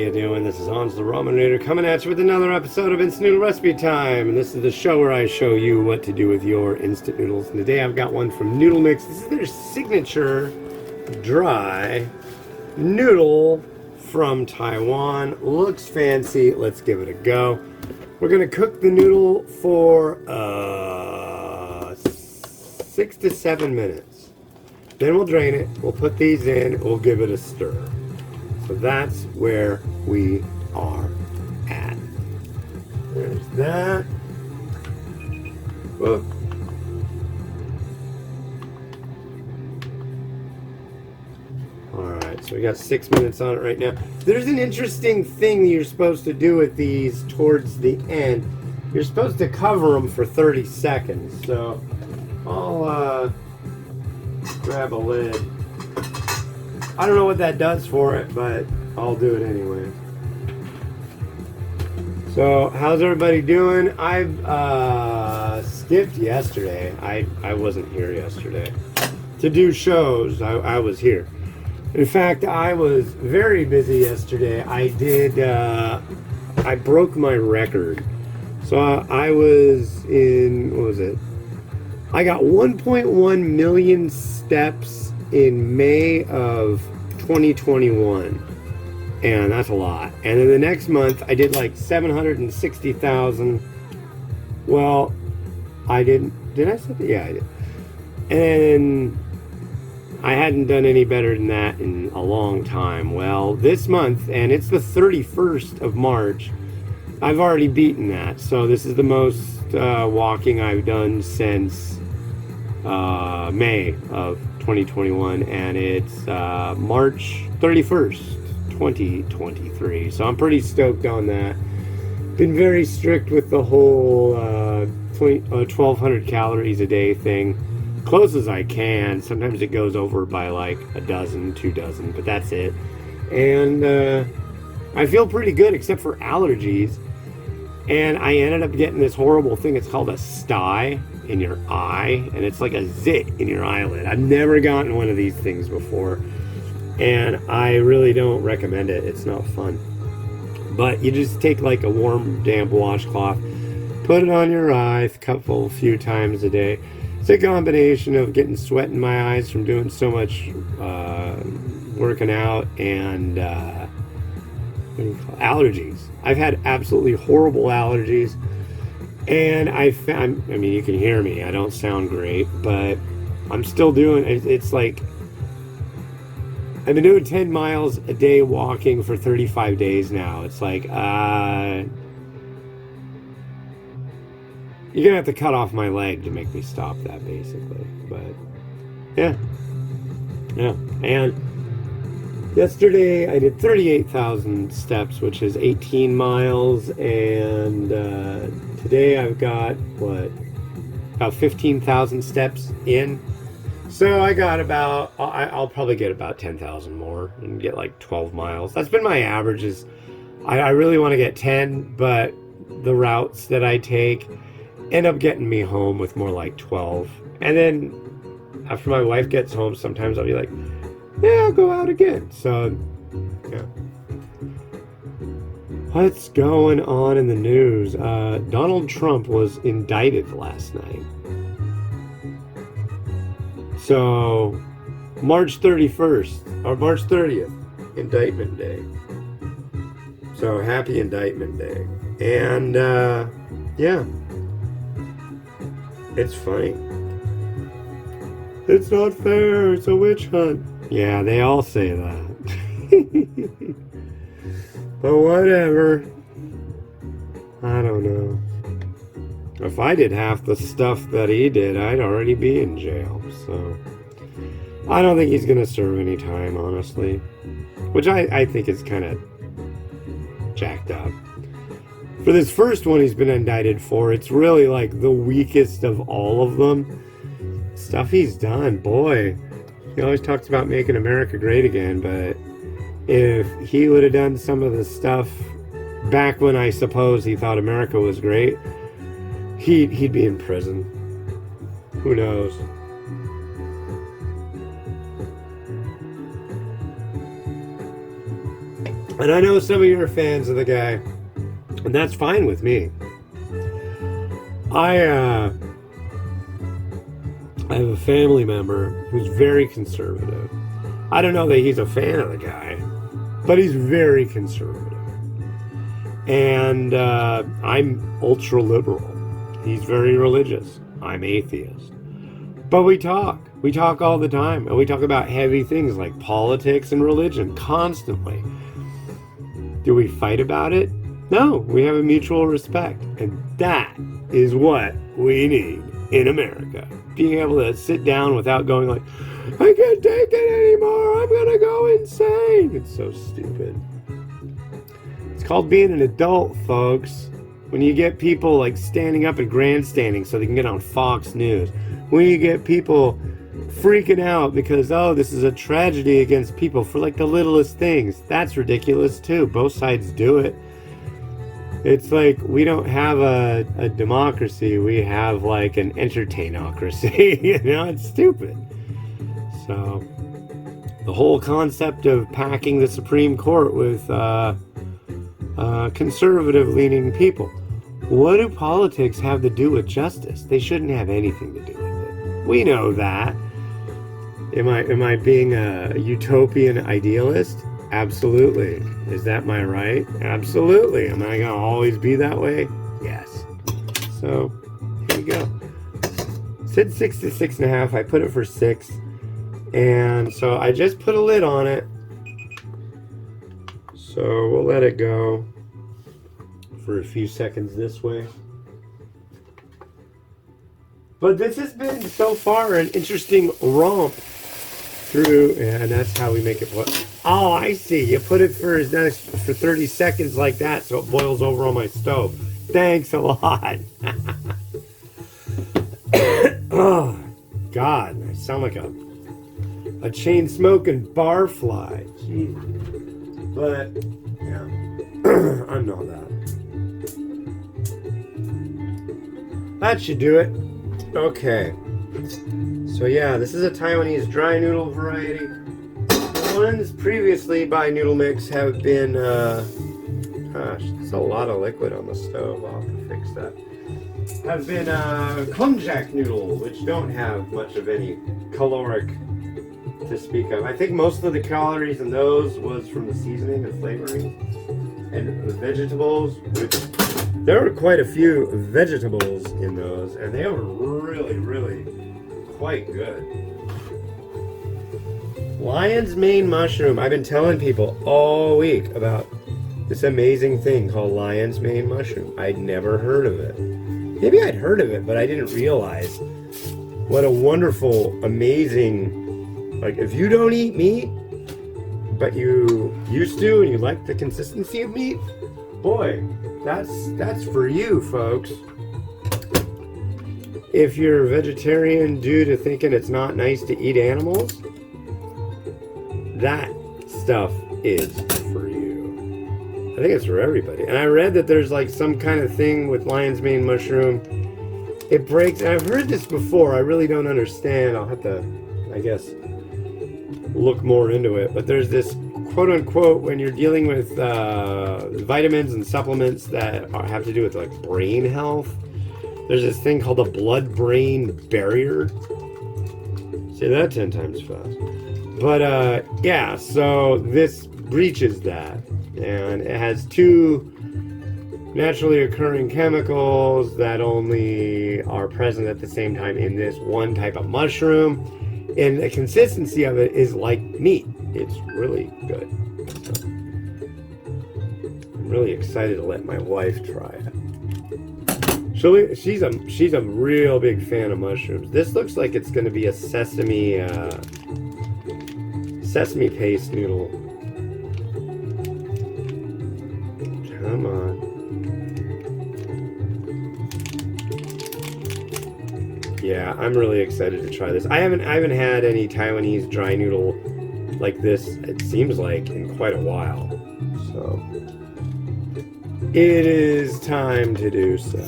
you doing? This is Hans the Ramen coming at you with another episode of Instant Noodle Recipe Time. And this is the show where I show you what to do with your instant noodles. And today I've got one from NoodleMix. This is their signature dry noodle from Taiwan. Looks fancy. Let's give it a go. We're going to cook the noodle for 6 to 7 minutes. Then we'll drain it. We'll put these in. We'll give it a stir. So that's where we are at. There's that. Whoop. Alright, so we got 6 minutes on it right now. There's an interesting thing you're supposed to do with these towards the end. You're supposed to cover them for 30 seconds. So I'll grab a lid. I don't know what that does for it, but I'll do it anyway. So, how's everybody doing? I've skipped yesterday. I wasn't here yesterday to do shows. I was here. In fact, I was very busy yesterday. I broke my record. So I was in, what was it? I got 1.1 million steps in May of 2021, and that's a lot. And then the next month I did like 760,000. Well, I didn't. Did I say that? Yeah, I did. And I hadn't done any better than that in a long time. Well, this month, and it's the 31st of March, I've already beaten that. So this is the most walking I've done since May of 2021, and it's March 31st, 2023. So I'm pretty stoked on that. Been very strict with the whole 1,200 calories a day thing. Close as I can. Sometimes it goes over by like a dozen, 2 dozen, but that's it. And I feel pretty good except for allergies. And I ended up getting this horrible thing. It's called a sty in your eye, and it's like a zit in your eyelid. I've never gotten one of these things before, and I really don't recommend it. It's not fun. But you just take like a warm, damp washcloth, put it on your eye a few times a day. It's a combination of getting sweat in my eyes from doing so much working out and allergies. I've had absolutely horrible allergies, and I mean, you can hear me. I don't sound great, but I'm still doing it. It's like I've been doing 10 miles a day walking for 35 days now. It's like you're gonna have to cut off my leg to make me stop that, basically. But yeah. And yesterday I did 38,000 steps, which is 18 miles, and today I've got, about 15,000 steps in. So I got about, I'll probably get about 10,000 more and get like 12 miles. That's been my averages. I really want to get 10, but the routes that I take end up getting me home with more like 12. And then after my wife gets home, sometimes I'll be like, yeah, I'll go out again. So, yeah. What's going on in the news? Donald Trump was indicted last night. So, March 31st, or March 30th, Indictment Day. So, happy Indictment Day. And, yeah. It's funny. It's not fair, it's a witch hunt. Yeah, they all say that. But whatever. I don't know. If I did half the stuff that he did, I'd already be in jail. So I don't think he's going to serve any time, honestly. Which I think is kind of jacked up. For this first one he's been indicted for, it's really like the weakest of all of them. Stuff he's done, boy. He always talks about making America great again, but if he would have done some of the stuff back when I suppose he thought America was great, he'd be in prison. Who knows? And I know some of you are fans of the guy, and that's fine with me. I have a family member who's very conservative. I don't know that he's a fan of the guy, but he's very conservative. And I'm ultra liberal. He's very religious. I'm atheist. But we talk. We talk all the time. And we talk about heavy things like politics and religion constantly. Do we fight about it? No, we have a mutual respect. And that is what we need in America. Being able to sit down without going like, I can't take it anymore. I'm going to go insane. It's so stupid. It's called being an adult, folks. When you get people like standing up and grandstanding so they can get on Fox News. When you get people freaking out because, oh, this is a tragedy against people for like the littlest things. That's ridiculous too. Both sides do it. It's like we don't have a democracy. We have like an entertainocracy. You know, it's stupid. So the whole concept of packing the Supreme Court with conservative-leaning people. What do politics have to do with justice? They shouldn't have anything to do with it. We know that. Am I being a utopian idealist? Absolutely. Is that my right? Absolutely. Am I going to always be that way? Yes. So, here we go. It said 6 to 6.5. I put it for 6. And so I just put a lid on it. So we'll let it go for a few seconds this way. But this has been so far an interesting romp through, and that's how we make it. Oh, I see. You put it for 30 seconds like that so it boils over on my stove. Thanks a lot. Oh, God. I sound like a chain-smoking barfly. Jeez. But, yeah, I know that. That should do it. Okay. So, yeah, this is a Taiwanese dry noodle variety. The ones previously by NoodleMix have been, gosh, there's a lot of liquid on the stove. I'll have to fix that. Have been konjac noodle, which don't have much of any caloric to speak of. I think most of the calories in those was from the seasoning and flavoring and the vegetables, which there were quite a few vegetables in those, and they were really quite good. Lion's mane mushroom. I've been telling people all week about this amazing thing called lion's mane mushroom. I'd never heard of it. Maybe I'd heard of it, but I didn't realize what a wonderful, amazing. Like, if you don't eat meat, but you used to and you like the consistency of meat, boy, that's for you, folks. If you're a vegetarian due to thinking it's not nice to eat animals, that stuff is for you. I think it's for everybody. And I read that there's like some kind of thing with lion's mane mushroom. It breaks, and I've heard this before. I really don't understand. I'll have to, I guess, look more into it, but there's this quote unquote when you're dealing with vitamins and supplements that have to do with like brain health, there's this thing called the blood-brain barrier. Say that 10 times fast. But yeah, so this breaches that, and it has 2 naturally occurring chemicals that only are present at the same time in this one type of mushroom. And the consistency of it is like meat. It's really good. I'm really excited to let my wife try it. She's a real big fan of mushrooms. This looks like it's going to be a sesame paste noodle. Come on. Yeah, I'm really excited to try this. I haven't had any Taiwanese dry noodle like this, it seems like, in quite a while. So it is time to do so.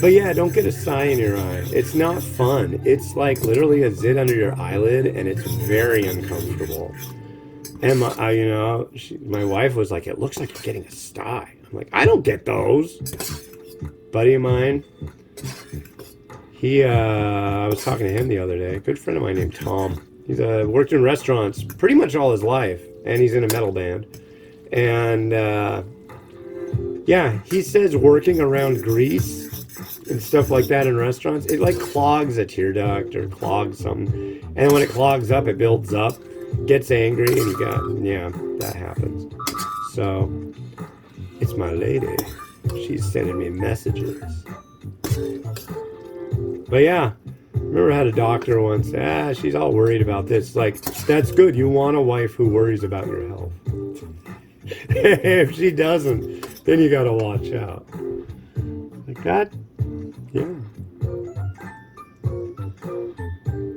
But yeah, don't get a sigh in your eye. It's not fun. It's like literally a zit under your eyelid, and it's very uncomfortable. And my wife was like, "It looks like you're getting a sty." I'm like, "I don't get those." Buddy of mine, I was talking to him the other day. A good friend of mine named Tom. He's worked in restaurants pretty much all his life, and he's in a metal band. And yeah, he says working around grease and stuff like that in restaurants, it like clogs a tear duct or clogs something. And when it clogs up, it builds up, gets angry, and that happens. So it's my lady. She's sending me messages. But yeah, I remember I had a doctor once say, she's all worried about this. Like, that's good. You want a wife who worries about your health. If she doesn't, then you gotta watch out. Like that, yeah.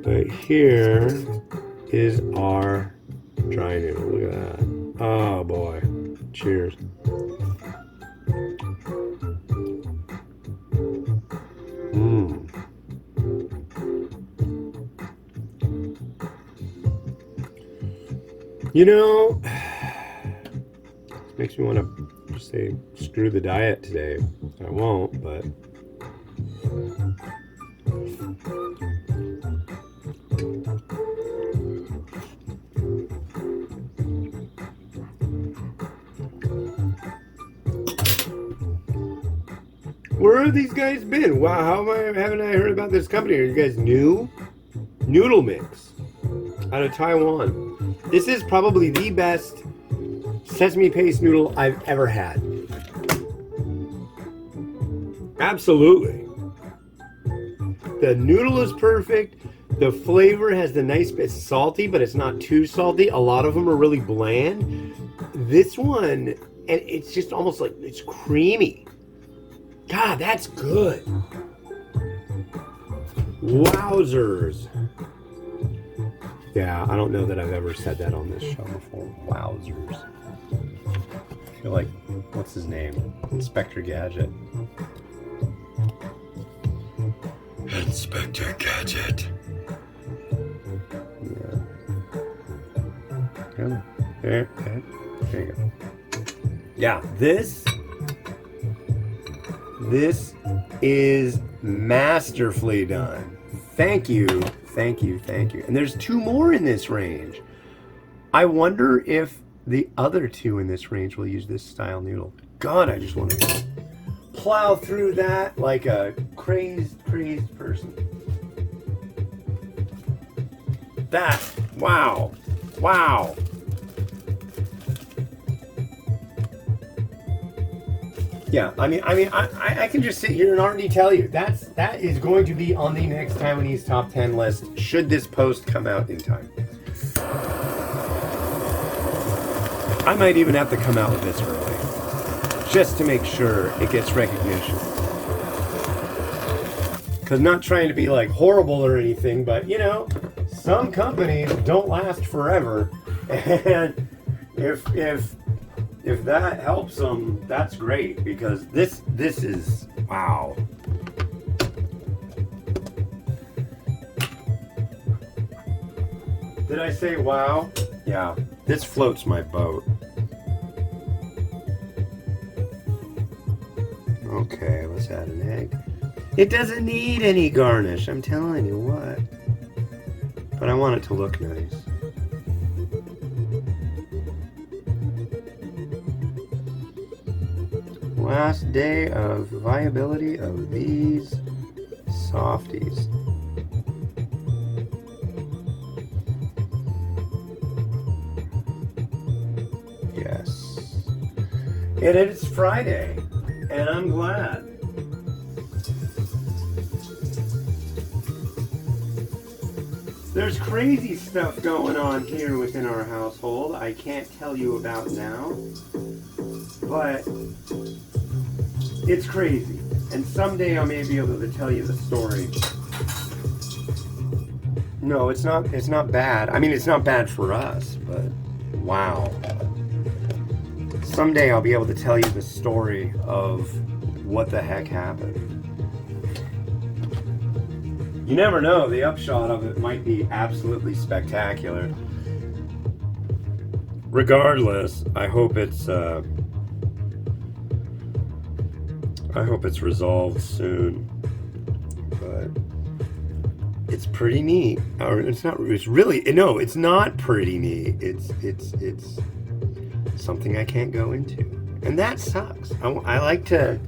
But here is our dry noodle. Look at that. Oh boy. Cheers. Mmm. You know, it makes me want to say screw the diet today. I won't, but where have these guys been? Wow, haven't I heard about this company? Are you guys new? NoodleMix out of Taiwan. This is probably the best sesame paste noodle I've ever had. Absolutely. The noodle is perfect. The flavor has the nice bit salty, but it's not too salty. A lot of them are really bland. This one, and it's just almost like it's creamy. God, that's good. Wowzers. Yeah, I don't know that I've ever said that on this show before. Wowzers. I feel like, what's his name? Inspector Gadget. Inspector Gadget. Yeah. There you go. Yeah, this is masterfully done. Thank you. And there's two more in this range. I wonder if the other two in this range will use this style noodle. God, I just want to plow through that like a crazed person. That, wow. Yeah, I can just sit here and already tell you that is going to be on the next Taiwanese top 10 list should this post come out in time. I might even have to come out with this early, just to make sure it gets recognition. Because not trying to be like horrible or anything, but you know, some companies don't last forever, and if that helps them, that's great, because this is wow. Did I say wow? Yeah, this floats my boat. Okay, let's add an egg. It doesn't need any garnish, I'm telling you what. But I want it to look nice. Last day of viability of these softies. Yes. And it's Friday, and I'm glad. There's crazy stuff going on here within our household I can't tell you about now, but it's crazy, and someday I may be able to tell you the story. No, it's not bad. I mean, it's not bad for us, but wow. Someday I'll be able to tell you the story of what the heck happened. You never know, the upshot of it might be absolutely spectacular. regardless, I hope it's resolved soon. But it's pretty neat. Or it's not. It's really no. It's not pretty neat. It's something I can't go into, and that sucks. I like to.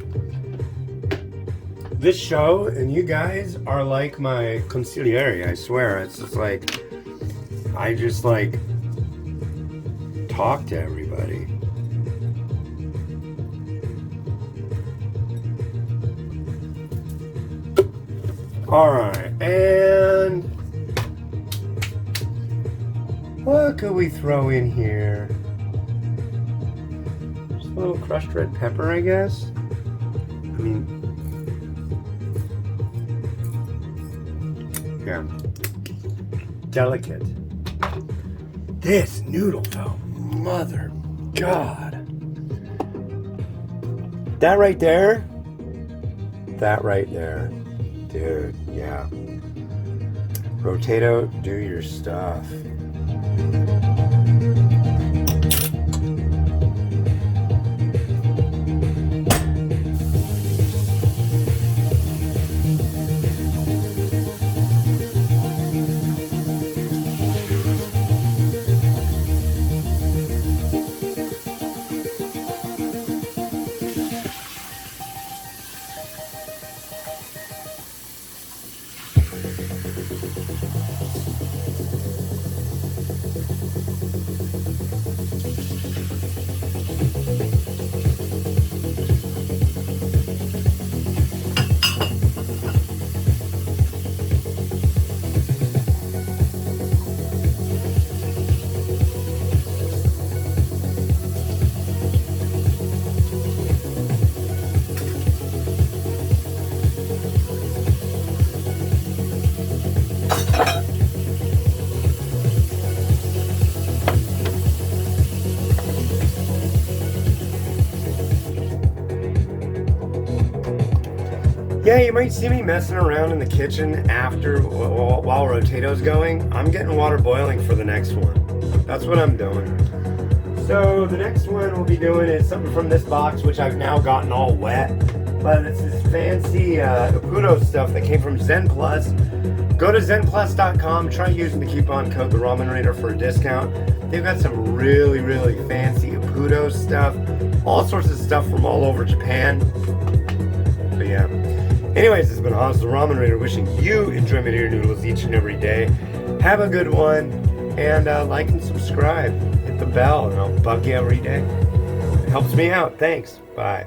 This show and you guys are like my consigliere. I swear, it's just like I just like talk to everybody. All right, and what could we throw in here? Just a little crushed red pepper, I guess. I mean, yeah, delicate. This noodle though, mother God. That right there, dude, yeah. Rotato, do your stuff. Yeah, you might see me messing around in the kitchen after while Rotato's going. I'm getting water boiling for the next one. That's what I'm doing. So the next one we'll be doing is something from this box, which I've now gotten all wet. But it's this fancy Upudo stuff that came from Zen Plus. Go to zenplus.com, try using the coupon code The Ramen Raider for a discount. They've got some really, really fancy Upudo stuff. All sorts of stuff from all over Japan. But yeah. Anyways, it's been Hans the Ramen Raider wishing you enjoyment of your noodles each and every day. Have a good one, and like and subscribe. Hit the bell, and I'll bug you every day. It helps me out. Thanks. Bye.